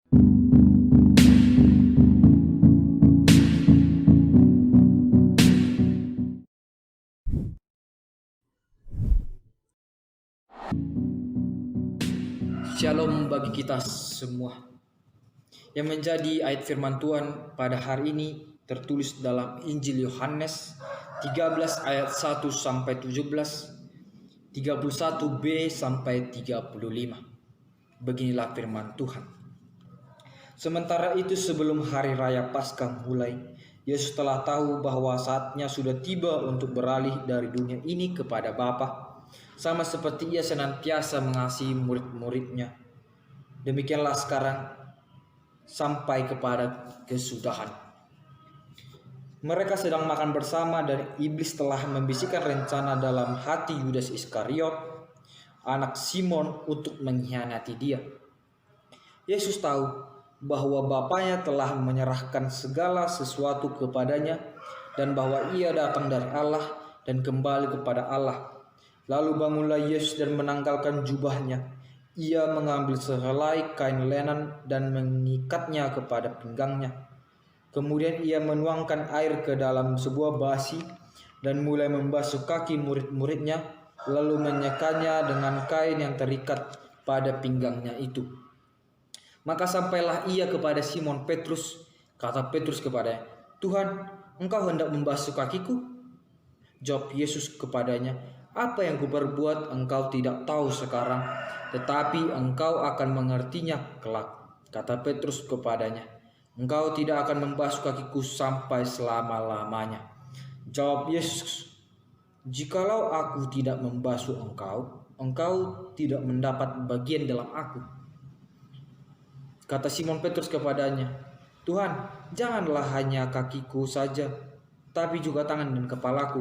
Shalom bagi kita semua. Yang menjadi ayat firman Tuhan pada hari ini tertulis dalam Injil Yohanes 13 ayat 1 sampai 17, 31b sampai 35. Beginilah firman Tuhan. Sementara itu sebelum hari raya Paskah mulai, Yesus telah tahu bahwa saatnya sudah tiba untuk beralih dari dunia ini kepada Bapa. Sama seperti ia senantiasa mengasihi murid-muridnya, demikianlah sekarang sampai kepada kesudahan. Mereka sedang makan bersama dan iblis telah membisikkan rencana dalam hati Yudas Iskariot, anak Simon, untuk mengkhianati dia. Yesus tahu bahwa Bapanya telah menyerahkan segala sesuatu kepadanya dan bahwa ia datang dari Allah dan kembali kepada Allah. Lalu bangunlah Yesus dan menanggalkan jubahnya. Ia mengambil sehelai kain lenan dan mengikatnya kepada pinggangnya. Kemudian ia menuangkan air ke dalam sebuah basi dan mulai membasuh kaki murid-muridnya, lalu menyekanya dengan kain yang terikat pada pinggangnya itu. Maka sampailah ia kepada Simon Petrus. Kata Petrus kepadanya, "Tuhan, engkau hendak membasuh kakiku?" Jawab Yesus kepadanya, "Apa yang kuperbuat engkau tidak tahu sekarang, tetapi engkau akan mengertinya kelak." Kata Petrus kepadanya, "Engkau tidak akan membasuh kakiku sampai selama-lamanya." Jawab Yesus, "Jikalau aku tidak membasuh engkau, engkau tidak mendapat bagian dalam aku." Kata Simon Petrus kepadanya, "Tuhan, janganlah hanya kakiku saja, tapi juga tangan dan kepalaku."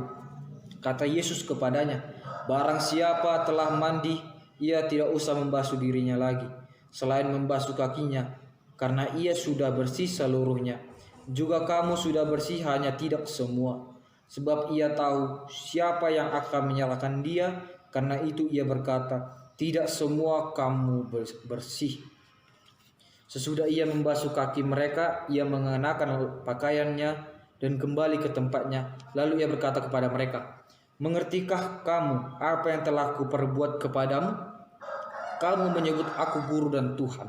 Kata Yesus kepadanya, "Barang siapa telah mandi, ia tidak usah membasuh dirinya lagi, selain membasuh kakinya, karena ia sudah bersih seluruhnya. Juga kamu sudah bersih, hanya tidak semua. Sebab ia tahu siapa yang akan menyalahkan dia, karena itu ia berkata, tidak semua kamu bersih." Sesudah ia membasuh kaki mereka, ia mengenakan pakaiannya dan kembali ke tempatnya. Lalu ia berkata kepada mereka, "Mengertikah kamu apa yang telah kuperbuat kepadamu? Kamu menyebut aku guru dan Tuhan.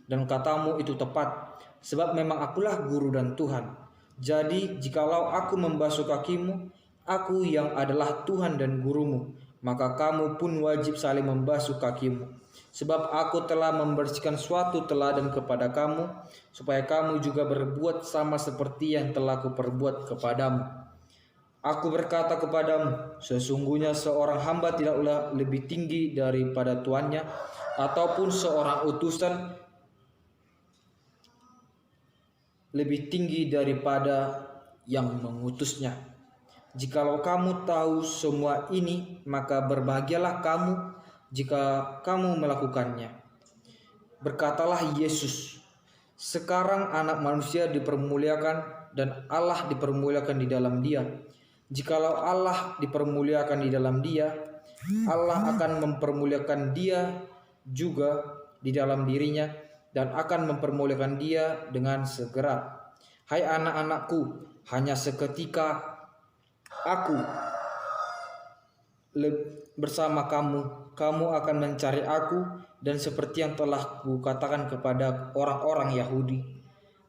Dan katamu itu tepat, sebab memang akulah guru dan Tuhan. Jadi jikalau aku membasuh kakimu, aku yang adalah Tuhan dan gurumu, maka kamu pun wajib saling membasuh kakimu. Sebab aku telah membersihkan suatu teladan kepada kamu, supaya kamu juga berbuat sama seperti yang telah kuperbuat kepadamu. Aku berkata kepadamu, sesungguhnya seorang hamba tidaklah lebih tinggi daripada tuannya, ataupun seorang utusan lebih tinggi daripada yang mengutusnya. Jikalau kamu tahu semua ini, maka berbahagialah kamu jika kamu melakukannya." Berkatalah Yesus, "Sekarang Anak Manusia dipermuliakan dan Allah dipermuliakan di dalam Dia. Jikalau Allah dipermuliakan di dalam Dia, Allah akan mempermuliakan Dia juga di dalam dirinya dan akan mempermuliakan Dia dengan segera. Hai anak-anakku, hanya seketika aku bersama kamu, kamu akan mencari aku, dan seperti yang telah kukatakan kepada orang-orang Yahudi,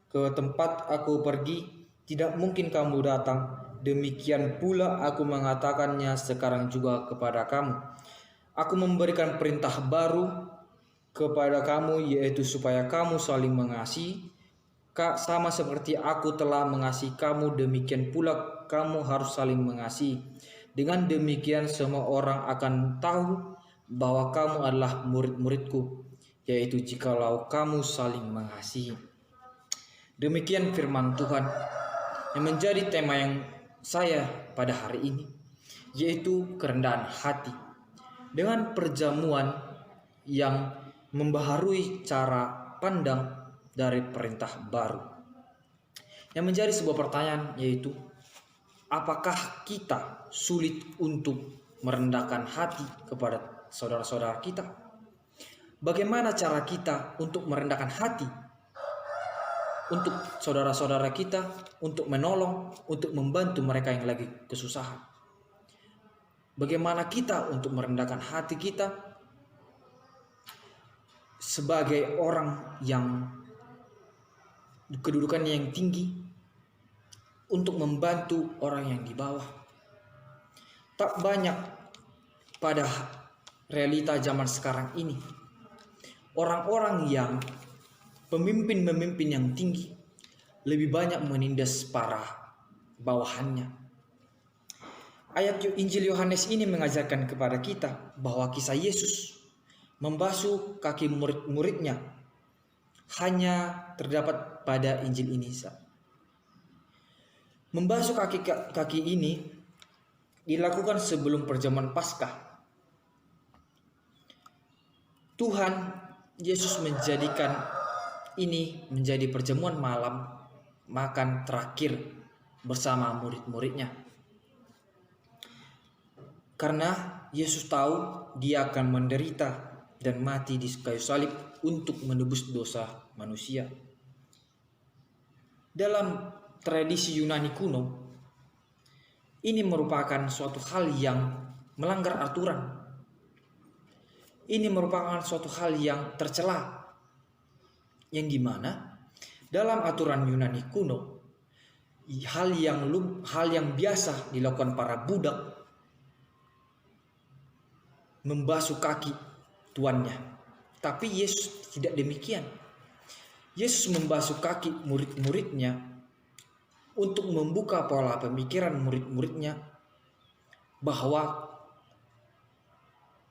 ke tempat aku pergi, tidak mungkin kamu datang. Demikian pula aku mengatakannya sekarang juga kepada kamu. Aku memberikan perintah baru kepada kamu, yaitu supaya kamu saling mengasihi. Sama seperti aku telah mengasihi kamu, demikian pula kamu harus saling mengasihi. Dengan demikian semua orang akan tahu bahwa kamu adalah murid-muridku, yaitu jikalau kamu saling mengasihi." Demikian firman Tuhan yang menjadi tema yang saya pada hari ini, yaitu kerendahan hati. Dengan perjamuan yang membaharui cara pandang dari perintah baru. Yang menjadi sebuah pertanyaan, yaitu apakah kita sulit untuk merendahkan hati kepada saudara-saudara kita? Bagaimana cara kita untuk merendahkan hati untuk saudara-saudara kita, untuk menolong, untuk membantu mereka yang lagi kesusahan? Bagaimana kita untuk merendahkan hati kita sebagai orang yang kedudukannya yang tinggi untuk membantu orang yang di bawah? Tak banyak pada realita zaman sekarang ini orang-orang yang pemimpin-pemimpin yang tinggi lebih banyak menindas para bawahannya. Ayat Injil Yohanes ini mengajarkan kepada kita bahwa kisah Yesus membasuh kaki murid-muridnya hanya terdapat pada Injil ini. Membasuh kaki ini dilakukan sebelum perjamuan Paskah. Tuhan Yesus menjadikan ini menjadi perjamuan malam makan terakhir bersama murid-muridnya. Karena Yesus tahu dia akan menderita dan mati di kayu salib untuk menebus dosa manusia. Dalam tradisi Yunani kuno, ini merupakan suatu hal yang melanggar aturan. Ini merupakan suatu hal yang tercela. Yang dimana dalam aturan Yunani kuno, hal yang biasa dilakukan para budak membasuh kaki tuannya. Tapi Yesus tidak demikian. Yesus membasuh kaki murid-muridnya untuk membuka pola pemikiran murid-muridnya bahwa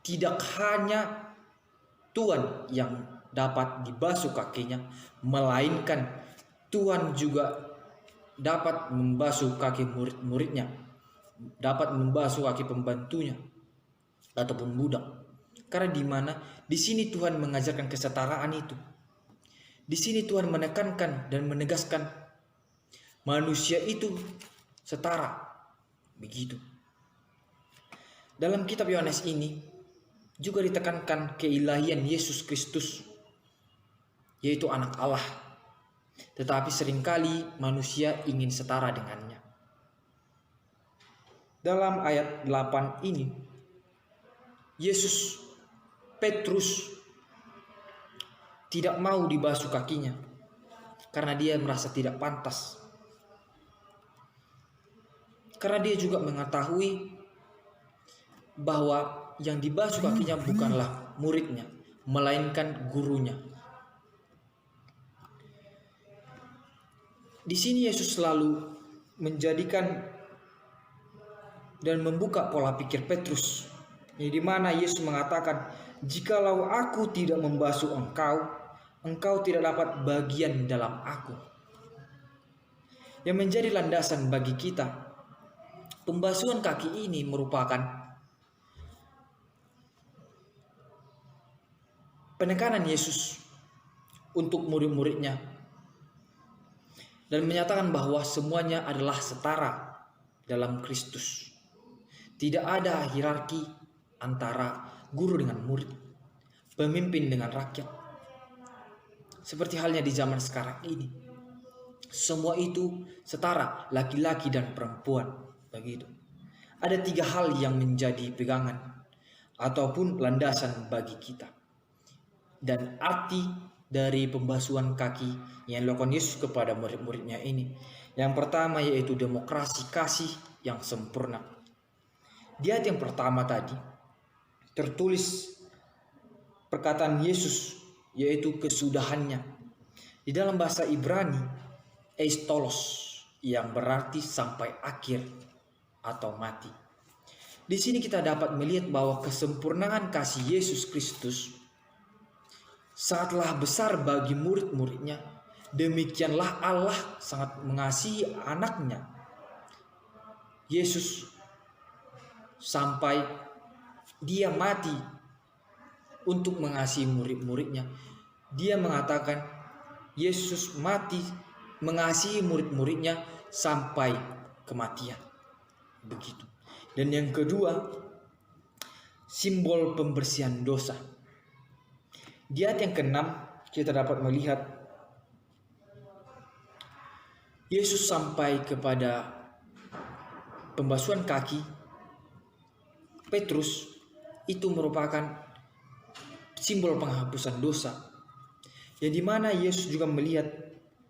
tidak hanya Tuhan yang dapat dibasuh kakinya, melainkan Tuhan juga dapat membasuh kaki murid-muridnya, dapat membasuh kaki pembantunya ataupun budak. Karena di sini Tuhan mengajarkan kesetaraan itu. Di sini Tuhan menekankan dan menegaskan manusia itu setara. Begitu. Dalam kitab Yohanes ini juga ditekankan keilahian Yesus Kristus, yaitu anak Allah. Tetapi seringkali manusia ingin setara dengannya. Dalam ayat 8 ini Petrus tidak mau dibasuh kakinya karena dia merasa tidak pantas. Karena dia juga mengetahui bahwa yang dibasuh kakinya bukanlah muridnya, melainkan gurunya. Di sini Yesus selalu menjadikan dan membuka pola pikir Petrus, di mana Yesus mengatakan, "Jikalau aku tidak membasuh engkau, engkau tidak dapat bagian dalam aku." Yang menjadi landasan bagi kita, pembasuhan kaki ini merupakan penekanan Yesus untuk murid-muridnya dan menyatakan bahwa semuanya adalah setara dalam Kristus. Tidak ada hierarki antara guru dengan murid, pemimpin dengan rakyat. Seperti halnya di zaman sekarang ini, semua itu setara, laki-laki dan perempuan. Begitu. Ada 3 hal yang menjadi pegangan ataupun landasan bagi kita. Dan arti dari pembasuhan kaki yang dilakukan Yesus kepada murid-muridnya ini, yang pertama yaitu demokrasi kasih yang sempurna. Di ayat yang pertama tadi tertulis perkataan Yesus, yaitu kesudahannya. Di dalam bahasa Ibrani, eistolos, yang berarti sampai akhir atau mati. Di sini kita dapat melihat bahwa kesempurnaan kasih Yesus Kristus sangatlah besar bagi murid-muridnya. Demikianlah Allah sangat mengasihi anaknya Yesus sampai dia mati untuk mengasihi murid-muridnya. Dia mengatakan Yesus mati mengasihi murid-muridnya sampai kematian. Begitu. Dan yang kedua, simbol pembersihan dosa. Di ayat yang ke-6 kita dapat melihat Yesus sampai kepada pembasuhan kaki Petrus. Itu merupakan simbol penghapusan dosa, yang dimana Yesus juga melihat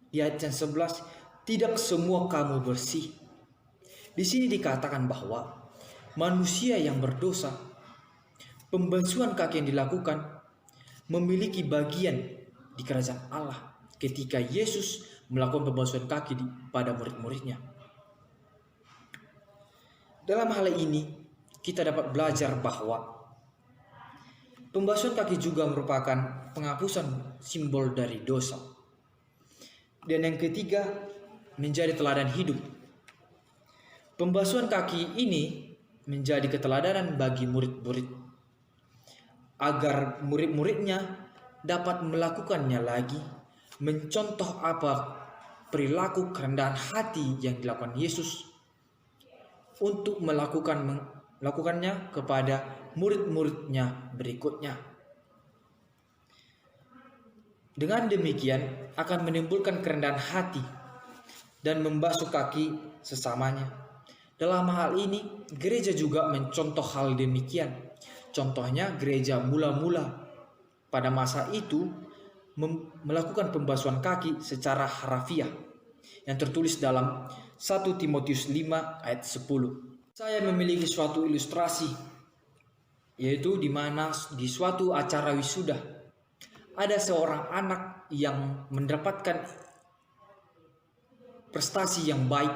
di ayat yang 11, tidak semua kamu bersih. Di sini dikatakan bahwa manusia yang berdosa, pembasuhan kaki yang dilakukan memiliki bagian di kerajaan Allah ketika Yesus melakukan pembasuhan kaki pada murid-muridnya. Dalam hal ini kita dapat belajar bahwa pembasuhan kaki juga merupakan penghapusan simbol dari dosa. Dan yang ketiga, menjadi teladan hidup. Pembasuhan kaki ini menjadi keteladanan bagi murid-murid, agar murid-muridnya dapat melakukannya lagi, mencontoh apa perilaku kerendahan hati yang dilakukan Yesus untuk melakukannya kepada murid-muridnya berikutnya. Dengan demikian akan menimbulkan kerendahan hati dan membasuh kaki sesamanya. Dalam hal ini gereja juga mencontoh hal demikian. Contohnya gereja mula-mula pada masa itu melakukan pembasuhan kaki secara harafiah yang tertulis dalam 1 Timotius 5 ayat 10. Saya memiliki suatu ilustrasi, yaitu di mana di suatu acara wisuda ada seorang anak yang mendapatkan prestasi yang baik,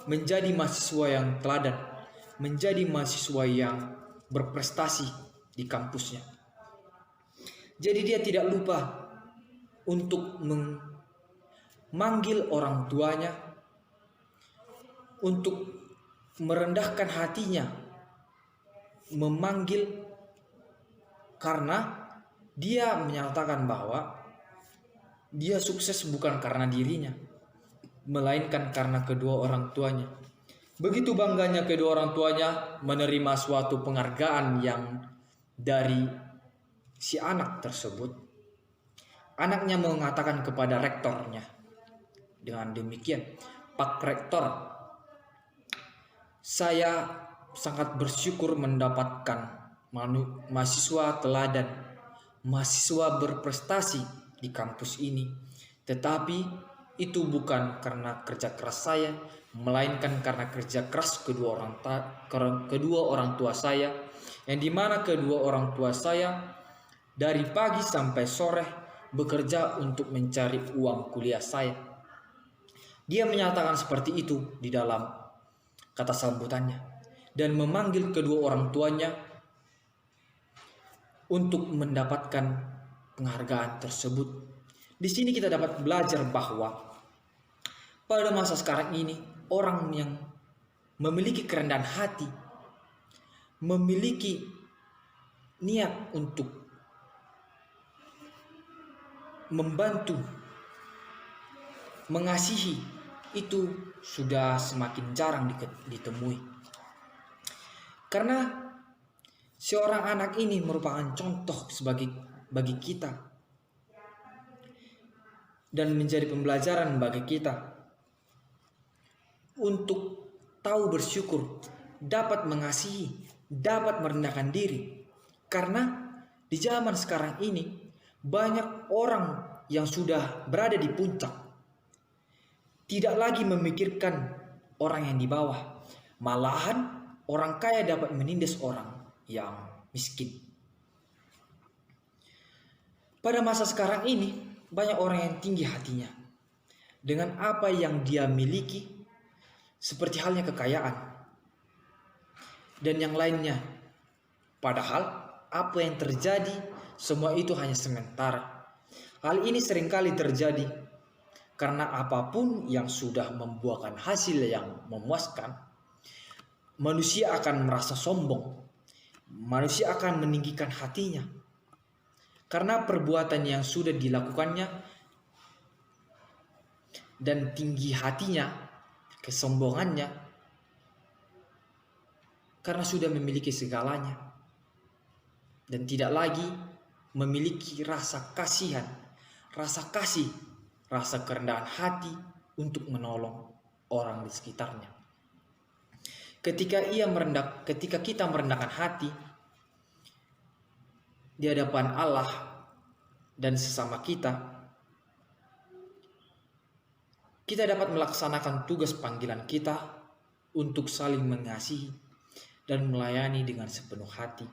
menjadi mahasiswa yang teladan, menjadi mahasiswa yang berprestasi di kampusnya. Jadi dia tidak lupa untuk memanggil orang tuanya, untuk merendahkan hatinya, memanggil, karena dia menyatakan bahwa dia sukses bukan karena dirinya, melainkan karena kedua orang tuanya. Begitu bangganya kedua orang tuanya menerima suatu penghargaan yang dari si anak tersebut. Anaknya mengatakan kepada rektornya dengan demikian, "Pak Rektor, saya sangat bersyukur mendapatkan mahasiswa teladan, mahasiswa berprestasi di kampus ini. Tetapi itu bukan karena kerja keras saya, melainkan karena kerja keras kedua orang tua saya, yang dimana kedua orang tua saya dari pagi sampai sore bekerja untuk mencari uang kuliah saya." Dia menyatakan seperti itu di dalam kata sambutannya dan memanggil kedua orang tuanya untuk mendapatkan penghargaan tersebut. Di sini kita dapat belajar bahwa pada masa sekarang ini orang yang memiliki kerendahan hati, memiliki niat untuk membantu, mengasihi, itu sudah semakin jarang ditemui. Karena seorang anak ini merupakan contoh bagi kita dan menjadi pembelajaran bagi kita untuk tahu bersyukur, dapat mengasihi, dapat merendahkan diri. Karena di zaman sekarang ini banyak orang yang sudah berada di puncak, tidak lagi memikirkan orang yang di bawah. Malahan orang kaya dapat menindas orang yang miskin. Pada masa sekarang ini banyak orang yang tinggi hatinya dengan apa yang dia miliki, seperti halnya kekayaan dan yang lainnya. Padahal apa yang terjadi semua itu hanya sementara. Hal ini seringkali terjadi karena apapun yang sudah membuahkan hasil yang memuaskan, manusia akan merasa sombong, manusia akan meninggikan hatinya karena perbuatan yang sudah dilakukannya, dan tinggi hatinya, kesombongannya, karena sudah memiliki segalanya dan tidak lagi memiliki rasa kasihan, rasa kasih, rasa kerendahan hati untuk menolong orang di sekitarnya. Ketika kita merendahkan hati di hadapan Allah dan sesama kita dapat melaksanakan tugas panggilan kita untuk saling mengasihi dan melayani dengan sepenuh hati.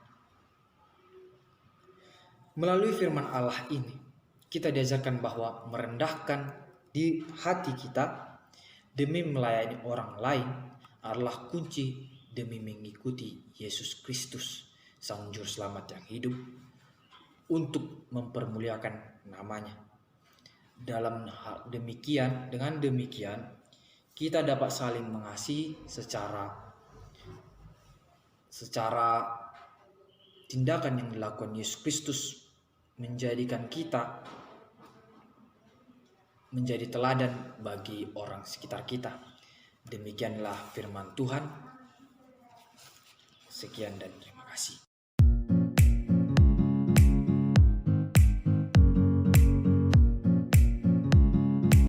Melalui firman Allah ini, kita diajarkan bahwa merendahkan di hati kita demi melayani orang lain adalah kunci demi mengikuti Yesus Kristus, Sang Juru Selamat yang hidup, untuk mempermuliakan namanya. Dengan demikian, kita dapat saling mengasihi secara tindakan yang dilakukan Yesus Kristus, menjadikan kita menjadi teladan bagi orang sekitar kita. Demikianlah firman Tuhan. Sekian dan terima kasih.